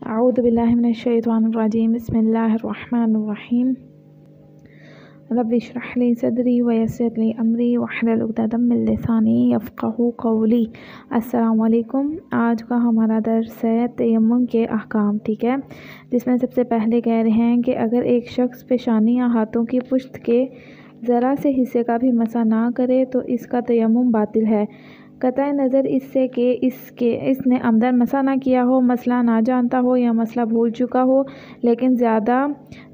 अऊज़ु बिल्लाहि मिनश्शैतानिर्रजीम बिस्मिल्लाहिर्रहमानिर्रहीम रब्बि इश्रह ली सदरी व यस्सिर ली अमरी वहलुल उक़दतम मिन लिसानी यफ़क़हू क़ौली। अस्सलामु अलैकुम। आज का हमारा दर्स है तयम्मुम के अहकाम, ठीक है, जिसमें सबसे पहले कह रहे हैं कि अगर एक शख्स पेशानी या हाथों की पुश्त के ज़रा से हिस्से का भी मसा ना करे तो इसका तयम्मुम बातिल है, कतई नज़र इससे कि इसने अमदन मसा ना किया हो, मसला ना जानता हो या मसला भूल चुका हो। लेकिन ज़्यादा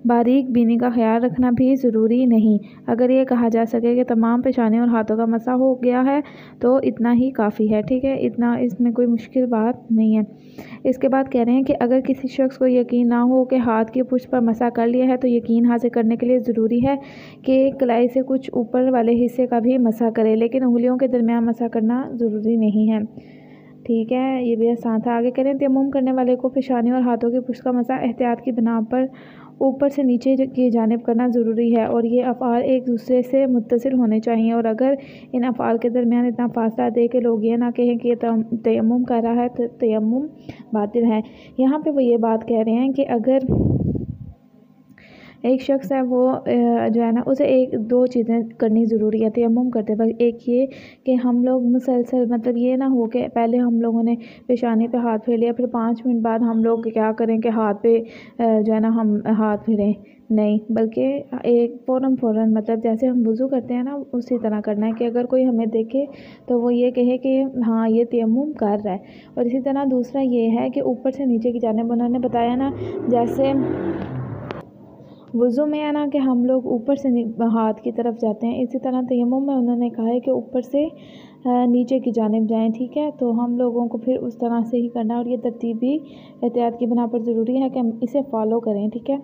बारीक बीनी का ख्याल रखना भी ज़रूरी नहीं। अगर ये कहा जा सके कि तमाम पेशानी और हाथों का मसा हो गया है तो इतना ही काफ़ी है, ठीक है, इतना इसमें कोई मुश्किल बात नहीं है। इसके बाद कह रहे हैं कि अगर किसी शख्स को यकीन ना हो कि हाथ की पुश्त पर मसा कर लिया है तो यकीन हासिल करने के लिए ज़रूरी है कि कलाई से कुछ ऊपर वाले हिस्से का भी मसा करे, लेकिन उंगलियों के दरमियान मसा करना ज़रूरी नहीं है, ठीक है, ये भी आसान था। आगे करें तयम्मुम करने वाले को पेशानी और हाथों की पुश्त का मसा एहतियात की बिना पर ऊपर से नीचे की जानिब करना ज़रूरी है और ये अफ़आल एक दूसरे से मुत्तसिल होने चाहिए। और अगर इन अफ़आल के दरमियान इतना फासला दे के लोग ये ना कहें कि ये तयम्मुम कर रहा है तो तयम्मुम बातिल है। यहाँ पे वो ये बात कह रहे हैं कि अगर एक शख्स है वो जो है ना उसे एक दो चीज़ें करनी ज़रूरी है तयम्मुम करते वक्त। एक ये कि हम लोग मुसलसल, मतलब ये ना हो कि पहले हम लोगों ने पेशानी पे हाथ फेर लिया, फिर 5 मिनट बाद हम लोग क्या करें कि हाथ पे जो है ना हम हाथ फेरें, नहीं, बल्कि एक फ़ौरन मतलब जैसे हम वज़ू करते हैं ना उसी तरह करना है कि अगर कोई हमें देखे तो वो ये कहे कि हाँ ये तयम्मुम कर रहा है। और इसी तरह दूसरा ये है कि ऊपर से नीचे की जानिब उन्होंने बताया ना, जैसे वज़ू में है ना कि हम लोग ऊपर से हाथ की तरफ जाते हैं, इसी तरह तयम्मुम में उन्होंने कहा है कि ऊपर से नीचे की जानिब जाएं, ठीक है। तो हम लोगों को फिर उस तरह से ही करना और ये तरतीब भी एहतियात की बिना पर ज़रूरी है कि हम इसे फ़ॉलो करें, ठीक है।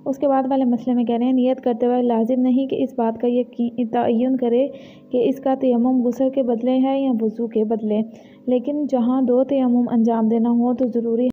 उसके बाद वाले मसले में कह रहे हैं नियत करते हुए लाजिम नहीं कि इस बात का ये तयन करे कि इसका तयम्मुम गुस्ल के बदले है या वज़ू के बदले, लेकिन जहाँ दो तयम्मुम अंजाम देना हो तो ज़रूरी